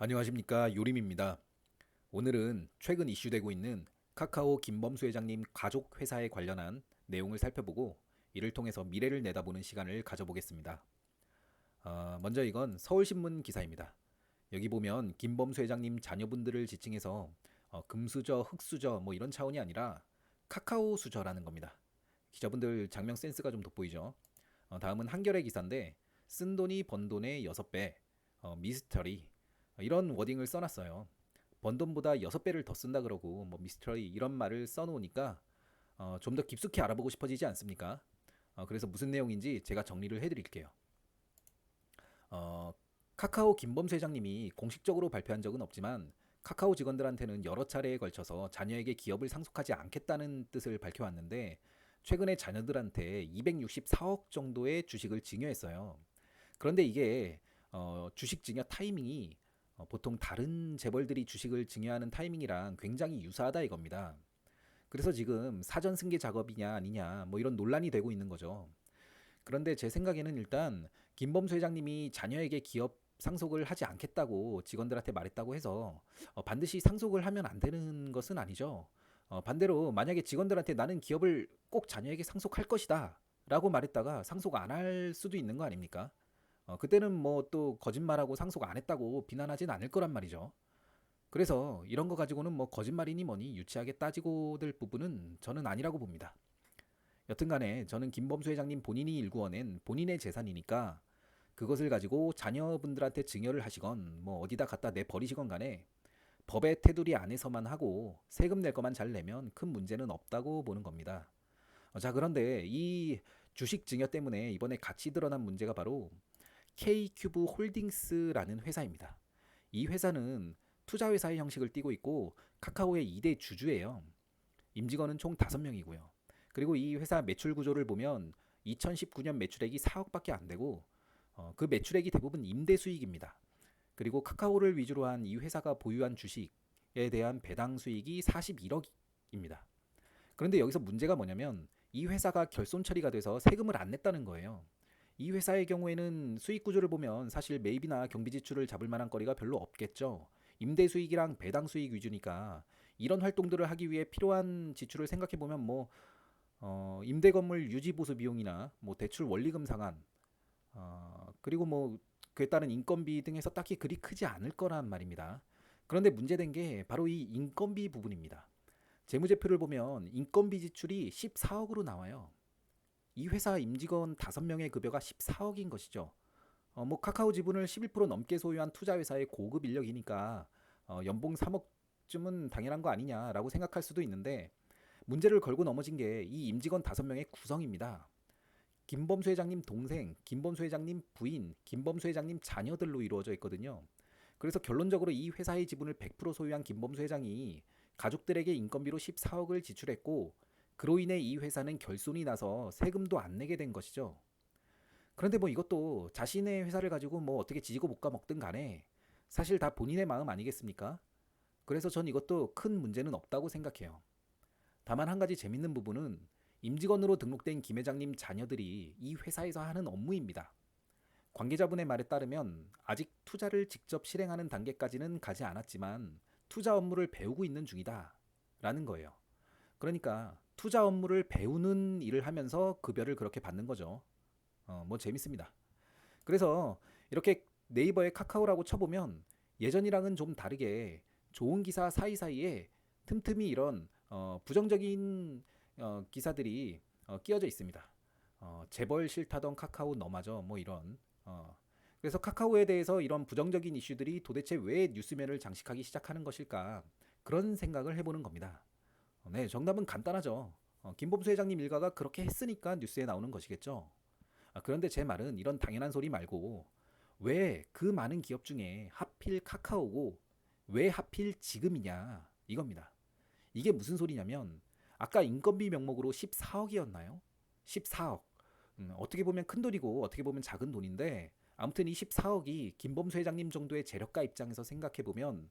안녕하십니까, 요림입니다. 오늘은 최근 이슈되고 있는 카카오 김범수 회장님 가족 회사에 관련한 내용을 살펴보고 이를 통해서 미래를 내다보는 시간을 가져보겠습니다. 먼저 이건 서울신문 기사입니다. 여기 보면 김범수 회장님 자녀분들을 지칭해서 금수저, 흑수저 뭐 이런 차원이 아니라 카카오 수저라는 겁니다. 기자분들 장면 센스가 좀 돋보이죠. 다음은 한겨레 기사인데 쓴 돈이 번 돈의 6배, 미스터리 이런 워딩을 써놨어요. 번 돈보다 6배를 더 쓴다 그러고 뭐 미스터리 이런 말을 써놓으니까 좀 더 깊숙이 알아보고 싶어지지 않습니까? 그래서 무슨 내용인지 제가 정리를 해드릴게요. 어, 카카오 김범수 회장님이 공식적으로 발표한 적은 없지만 카카오 직원들한테는 여러 차례에 걸쳐서 자녀에게 기업을 상속하지 않겠다는 뜻을 밝혀왔는데 최근에 자녀들한테 264억 정도의 주식을 증여했어요. 그런데 이게 주식 증여 타이밍이 보통 다른 재벌들이 주식을 증여하는 타이밍이랑 굉장히 유사하다 이겁니다. 그래서 지금 사전 승계 작업이냐 아니냐 뭐 이런 논란이 되고 있는 거죠. 그런데 제 생각에는 일단 김범수 회장님이 자녀에게 기업 상속을 하지 않겠다고 직원들한테 말했다고 해서 반드시 상속을 하면 안 되는 것은 아니죠. 반대로 만약에 직원들한테 나는 기업을 꼭 자녀에게 상속할 것이다 라고 말했다가 상속 안 할 수도 있는 거 아닙니까? 그때는 뭐 또 거짓말하고 상속 안 했다고 비난하진 않을 거란 말이죠. 그래서 이런 거 가지고는 뭐 거짓말이니 뭐니 유치하게 따지고 될 부분은 저는 아니라고 봅니다. 여튼간에 저는 김범수 회장님 본인이 일구어낸 본인의 재산이니까 그것을 가지고 자녀분들한테 증여를 하시건 뭐 어디다 갖다 내 버리시건 간에 법의 테두리 안에서만 하고 세금 낼 것만 잘 내면 큰 문제는 없다고 보는 겁니다. 자, 그런데 이 주식 증여 때문에 이번에 같이 드러난 문제가 바로 K큐브 홀딩스라는 회사입니다. 이 회사는 투자 회사의 형식을 띠고 있고 카카오의 2대 주주예요. 임직원은 총 5명이고요. 그리고 이 회사 매출 구조를 보면 2019년 매출액이 4억밖에 안 되고 그 매출액이 대부분 임대 수익입니다. 그리고 카카오를 위주로 한 이 회사가 보유한 주식에 대한 배당 수익이 41억입니다. 그런데 여기서 문제가 뭐냐면 이 회사가 결손 처리가 돼서 세금을 안 냈다는 거예요. 이 회사의 경우에는 수익 구조를 보면 사실 매입이나 경비 지출을 잡을 만한 거리가 별로 없겠죠. 임대 수익이랑 배당 수익 위주니까 이런 활동들을 하기 위해 필요한 지출을 생각해 보면 뭐 임대 건물 유지 보수 비용이나 뭐 대출 원리금 상환 그리고 뭐 그에 따른 인건비 등에서 딱히 그리 크지 않을 거란 말입니다. 그런데 문제된 게 바로 이 인건비 부분입니다. 재무제표를 보면 인건비 지출이 14억으로 나와요. 이 회사 임직원 5명의 급여가 14억인 것이죠. 뭐 카카오 지분을 11% 넘게 소유한 투자 회사의 고급 인력이니까 연봉 3억쯤은 당연한 거 아니냐라고 생각할 수도 있는데 문제를 걸고 넘어진 게 이 임직원 5명의 구성입니다. 김범수 회장님 동생, 김범수 회장님 부인, 김범수 회장님 자녀들로 이루어져 있거든요. 그래서 결론적으로 이 회사의 지분을 100% 소유한 김범수 회장이 가족들에게 인건비로 14억을 지출했고 그로 인해 이 회사는 결손이 나서 세금도 안 내게 된 것이죠. 그런데 뭐 이것도 자신의 회사를 가지고 뭐 어떻게 지지고 볶아 먹든 간에 사실 다 본인의 마음 아니겠습니까? 그래서 전 이것도 큰 문제는 없다고 생각해요. 다만 한 가지 재밌는 부분은 임직원으로 등록된 김 회장님 자녀들이 이 회사에서 하는 업무입니다. 관계자분의 말에 따르면 아직 투자를 직접 실행하는 단계까지는 가지 않았지만 투자 업무를 배우고 있는 중이다 라는 거예요. 그러니까 투자 업무를 배우는 일을 하면서 급여를 그렇게 받는 거죠. 뭐 재밌습니다. 그래서 이렇게 네이버에 카카오라고 쳐보면 예전이랑은 좀 다르게 좋은 기사 사이사이에 틈틈이 이런 부정적인 기사들이 끼어져 있습니다. 재벌 싫다던 카카오 너마저 뭐 이런 그래서 카카오에 대해서 이런 부정적인 이슈들이 도대체 왜 뉴스면을 장식하기 시작하는 것일까 그런 생각을 해보는 겁니다. 네, 정답은 간단하죠. 김범수 회장님 일가가 그렇게 했으니까 뉴스에 나오는 것이겠죠. 그런데 제 말은 이런 당연한 소리 말고 왜 그 많은 기업 중에 하필 카카오고 왜 하필 지금이냐 이겁니다. 이게 무슨 소리냐면 아까 인건비 명목으로 14억이었나요? 14억. 어떻게 보면 큰 돈이고 어떻게 보면 작은 돈인데 아무튼 이 14억이 김범수 회장님 정도의 재력가 입장에서 생각해 보면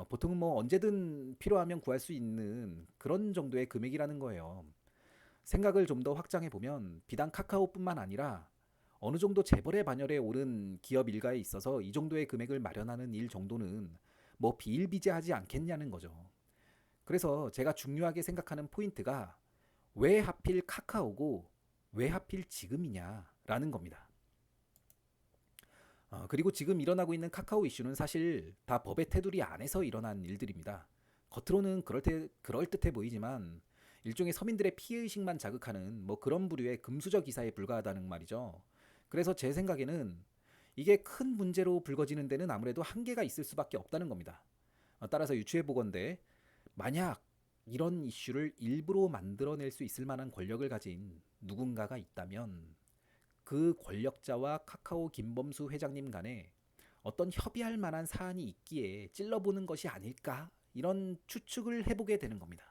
보통은 뭐 언제든 필요하면 구할 수 있는 그런 정도의 금액이라는 거예요. 생각을 좀 더 확장해 보면 비단 카카오뿐만 아니라 어느 정도 재벌의 반열에 오른 기업 일가에 있어서 이 정도의 금액을 마련하는 일 정도는 뭐 비일비재하지 않겠냐는 거죠. 그래서 제가 중요하게 생각하는 포인트가 왜 하필 카카오고 왜 하필 지금이냐라는 겁니다. 그리고 지금 일어나고 있는 카카오 이슈는 사실 다 법의 테두리 안에서 일어난 일들입니다. 겉으로는 그럴듯해 보이지만 일종의 서민들의 피해의식만 자극하는 뭐 그런 부류의 금수저 기사에 불과하다는 말이죠. 그래서 제 생각에는 이게 큰 문제로 불거지는 데는 아무래도 한계가 있을 수밖에 없다는 겁니다. 따라서 유추해 보건대 만약 이런 이슈를 일부러 만들어낼 수 있을 만한 권력을 가진 누군가가 있다면 그 권력자와 카카오 김범수 회장님 간에 어떤 협의할 만한 사안이 있기에 찔러보는 것이 아닐까 이런 추측을 해보게 되는 겁니다.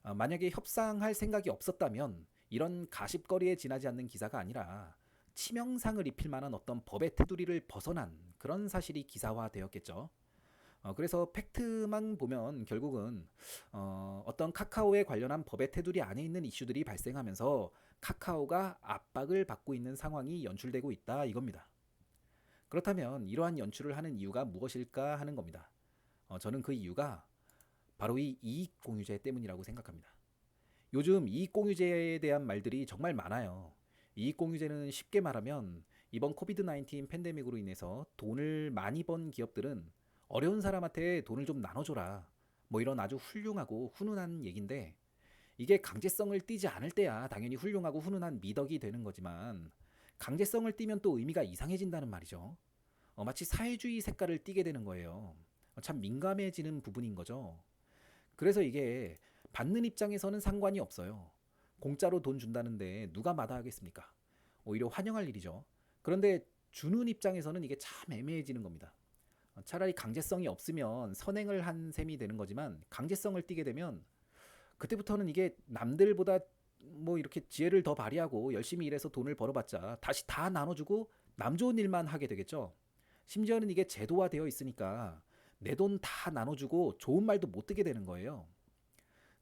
만약에 협상할 생각이 없었다면 이런 가십거리에 지나지 않는 기사가 아니라 치명상을 입힐 만한 어떤 법의 테두리를 벗어난 그런 사실이 기사화되었겠죠. 그래서 팩트만 보면 결국은 어떤 카카오에 관련한 법의 테두리 안에 있는 이슈들이 발생하면서 카카오가 압박을 받고 있는 상황이 연출되고 있다 이겁니다. 그렇다면 이러한 연출을 하는 이유가 무엇일까 하는 겁니다. 저는 그 이유가 바로 이 이익공유제 때문이라고 생각합니다. 요즘 이익공유제에 대한 말들이 정말 많아요. 이익공유제는 쉽게 말하면 이번 코비드-19 팬데믹으로 인해서 돈을 많이 번 기업들은 어려운 사람한테 돈을 좀 나눠줘라. 뭐 이런 아주 훌륭하고 훈훈한 얘기인데 이게 강제성을 띠지 않을 때야 당연히 훌륭하고 훈훈한 미덕이 되는 거지만 강제성을 띠면 또 의미가 이상해진다는 말이죠. 마치 사회주의 색깔을 띠게 되는 거예요. 참 민감해지는 부분인 거죠. 그래서 이게 받는 입장에서는 상관이 없어요. 공짜로 돈 준다는데 누가 마다하겠습니까? 오히려 환영할 일이죠. 그런데 주는 입장에서는 이게 참 애매해지는 겁니다. 차라리 강제성이 없으면 선행을 한 셈이 되는 거지만 강제성을 띠게 되면 그때부터는 이게 남들보다 뭐 이렇게 지혜를 더 발휘하고 열심히 일해서 돈을 벌어봤자 다시 다 나눠주고 남 좋은 일만 하게 되겠죠. 심지어는 이게 제도화되어 있으니까 내 돈 다 나눠주고 좋은 말도 못 듣게 되는 거예요.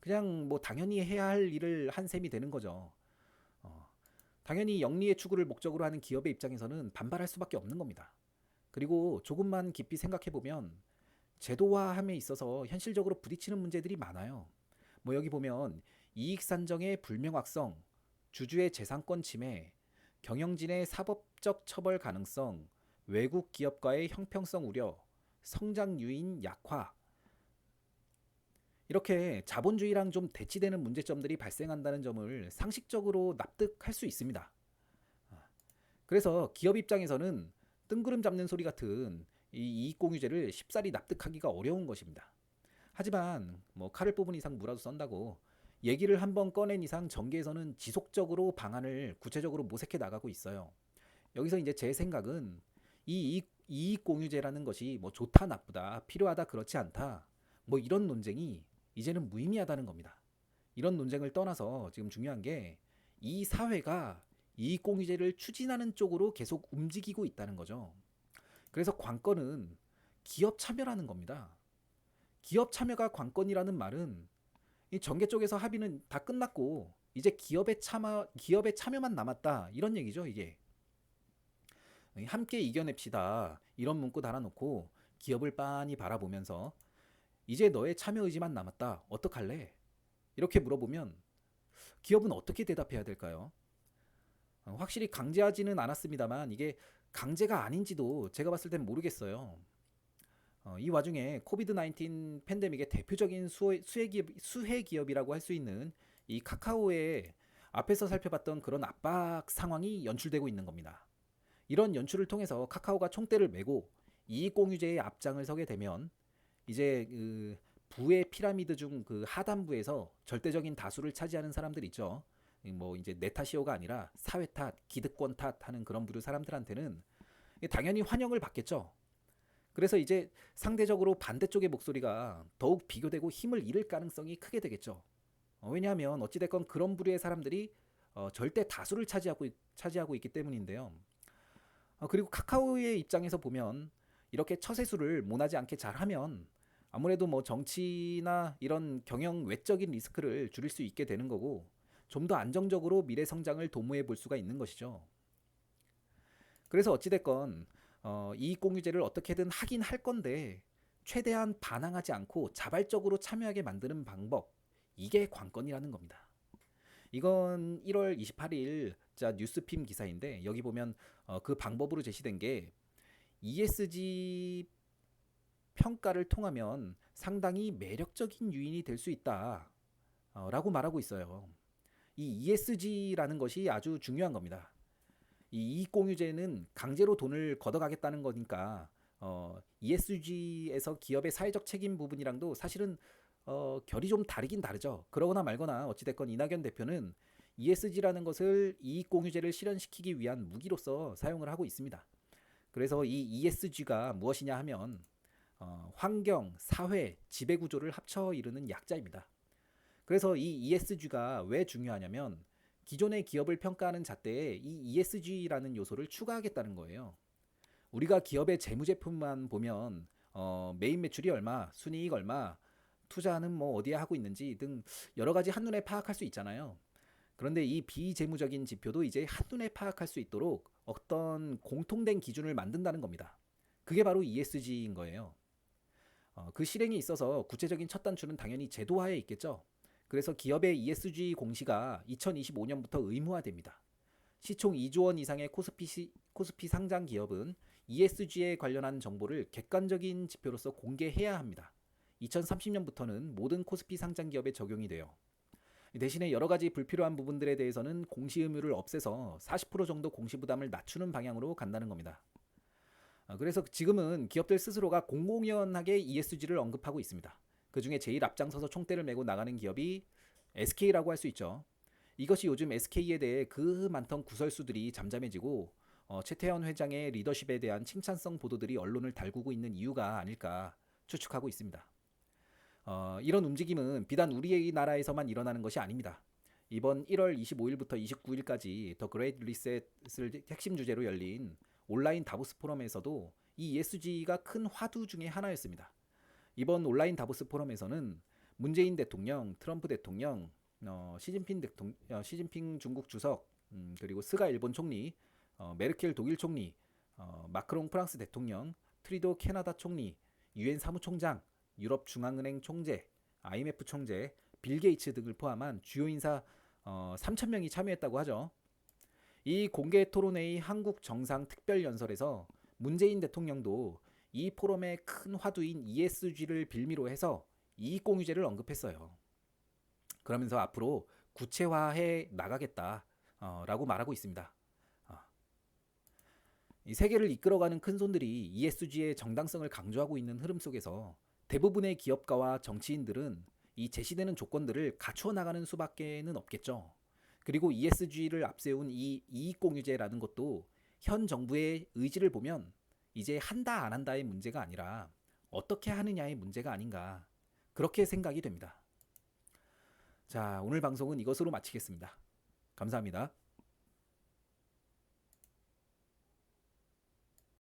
그냥 뭐 당연히 해야 할 일을 한 셈이 되는 거죠. 어, 당연히 영리의 추구를 목적으로 하는 기업의 입장에서는 반발할 수밖에 없는 겁니다. 그리고 조금만 깊이 생각해 보면 제도화함에 있어서 현실적으로 부딪히는 문제들이 많아요. 뭐 여기 보면 이익 산정의 불명확성, 주주의 재산권 침해, 경영진의 사법적 처벌 가능성, 외국 기업과의 형평성 우려, 성장 유인 약화, 이렇게 자본주의랑 좀 대치되는 문제점들이 발생한다는 점을 상식적으로 납득할 수 있습니다. 그래서 기업 입장에서는 뜬구름 잡는 소리 같은 이 이익공유제를 쉽사리 납득하기가 어려운 것입니다. 하지만 뭐 칼을 뽑은 이상 무라도 썬다고 얘기를 한번 꺼낸 이상 정계에서는 지속적으로 방안을 구체적으로 모색해 나가고 있어요. 여기서 이제 제 생각은 이 이익공유제라는 것이 뭐 좋다 나쁘다 필요하다 그렇지 않다 뭐 이런 논쟁이 이제는 무의미하다는 겁니다. 이런 논쟁을 떠나서 지금 중요한 게 이 사회가 이익공유제를 추진하는 쪽으로 계속 움직이고 있다는 거죠. 그래서 관건은 기업 참여라는 겁니다. 기업 참여가 관건이라는 말은 이 정계 쪽에서 합의는 다 끝났고 이제 기업의 참여만 남았다 이런 얘기죠 이게. 함께 이겨냅시다 이런 문구 달아놓고 기업을 빤히 바라보면서 이제 너의 참여 의지만 남았다 어떡할래? 이렇게 물어보면 기업은 어떻게 대답해야 될까요? 확실히 강제하지는 않았습니다만 이게 강제가 아닌지도 제가 봤을 땐 모르겠어요. 이 와중에 코비드-19 팬데믹의 대표적인 수혜 기업이라고 할 수 있는 이 카카오의 앞에서 살펴봤던 그런 압박 상황이 연출되고 있는 겁니다. 이런 연출을 통해서 카카오가 총대를 메고 이익공유제의 앞장을 서게 되면 이제 그 부의 피라미드 중 그 하단부에서 절대적인 다수를 차지하는 사람들 있죠. 뭐 이제 내 탓이오가 아니라 사회 탓, 기득권 탓하는 그런 부류 사람들한테는 당연히 환영을 받겠죠. 그래서 이제 상대적으로 반대쪽의 목소리가 더욱 비교되고 힘을 잃을 가능성이 크게 되겠죠. 왜냐하면 어찌됐건 그런 부류의 사람들이 절대 다수를 차지하고 있기 때문인데요. 그리고 카카오의 입장에서 보면 이렇게 처세술을 모나지 않게 잘하면 아무래도 뭐 정치나 이런 경영 외적인 리스크를 줄일 수 있게 되는 거고 좀 더 안정적으로 미래 성장을 도모해 볼 수가 있는 것이죠. 그래서 어찌됐건 이익공유제를 어떻게든 하긴 할 건데 최대한 반항하지 않고 자발적으로 참여하게 만드는 방법, 이게 관건이라는 겁니다. 이건 1월 28일 자 뉴스핌 기사인데 여기 보면 그 방법으로 제시된 게 ESG 평가를 통하면 상당히 매력적인 유인이 될 수 있다 라고 말하고 있어요. 이 ESG라는 것이 아주 중요한 겁니다. 이 이익공유제는 강제로 돈을 걷어가겠다는 거니까 ESG에서 기업의 사회적 책임 부분이랑도 사실은 결이 좀 다르긴 다르죠. 그러거나 말거나 어찌됐건 이낙연 대표는 ESG라는 것을 이익공유제를 실현시키기 위한 무기로서 사용을 하고 있습니다. 그래서 이 ESG가 무엇이냐 하면 환경, 사회, 지배구조를 합쳐 이루는 약자입니다. 그래서 이 ESG가 왜 중요하냐면 기존의 기업을 평가하는 잣대에 이 ESG라는 요소를 추가하겠다는 거예요. 우리가 기업의 재무제표만 보면 메인 매출이 얼마, 순이익 얼마, 투자는 뭐 어디에 하고 있는지 등 여러 가지 한눈에 파악할 수 있잖아요. 그런데 이 비재무적인 지표도 이제 한눈에 파악할 수 있도록 어떤 공통된 기준을 만든다는 겁니다. 그게 바로 ESG인 거예요. 그 실행에 있어서 구체적인 첫 단추는 당연히 제도화에 있겠죠. 그래서 기업의 ESG 공시가 2025년부터 의무화됩니다. 시총 2조 원 이상의 코스피 상장 기업은 ESG에 관련한 정보를 객관적인 지표로서 공개해야 합니다. 2030년부터는 모든 코스피 상장 기업에 적용이 돼요. 대신에 여러 가지 불필요한 부분들에 대해서는 공시 의무를 없애서 40% 정도 공시 부담을 낮추는 방향으로 간다는 겁니다. 그래서 지금은 기업들 스스로가 공공연하게 ESG를 언급하고 있습니다. 그 중에 제일 앞장서서 총대를 메고 나가는 기업이 SK라고 할 수 있죠. 이것이 요즘 SK에 대해 그 많던 구설수들이 잠잠해지고 최태원 회장의 리더십에 대한 칭찬성 보도들이 언론을 달구고 있는 이유가 아닐까 추측하고 있습니다. 이런 움직임은 비단 우리의 나라에서만 일어나는 것이 아닙니다. 이번 1월 25일부터 29일까지 더 그레이트 리셋을 핵심 주제로 열린 온라인 다보스 포럼에서도 이 ESG가 큰 화두 중의 하나였습니다. 이번 온라인 다보스 포럼에서는 문재인 대통령, 트럼프 대통령, 시진핑 중국 주석, 그리고 스가 일본 총리, 메르켈 독일 총리, 마크롱 프랑스 대통령, 트리도 캐나다 총리, 유엔 사무총장, 유럽 중앙은행 총재, IMF 총재, 빌 게이츠 등을 포함한 주요 인사 3,000명이 참여했다고 하죠. 이 공개 토론회의 한국 정상 특별연설에서 문재인 대통령도 이 포럼의 큰 화두인 ESG를 빌미로 해서 이익공유제를 언급했어요. 그러면서 앞으로 구체화해 나가겠다라고 말하고 있습니다. 이 세계를 이끌어가는 큰손들이 ESG의 정당성을 강조하고 있는 흐름 속에서 대부분의 기업가와 정치인들은 이 제시되는 조건들을 갖추어 나가는 수밖에는 없겠죠. 그리고 ESG를 앞세운 이 이익공유제라는 것도 현 정부의 의지를 보면 이제 한다 안 한다의 문제가 아니라 어떻게 하느냐의 문제가 아닌가 그렇게 생각이 됩니다. 자, 오늘 방송은 이것으로 마치겠습니다. 감사합니다.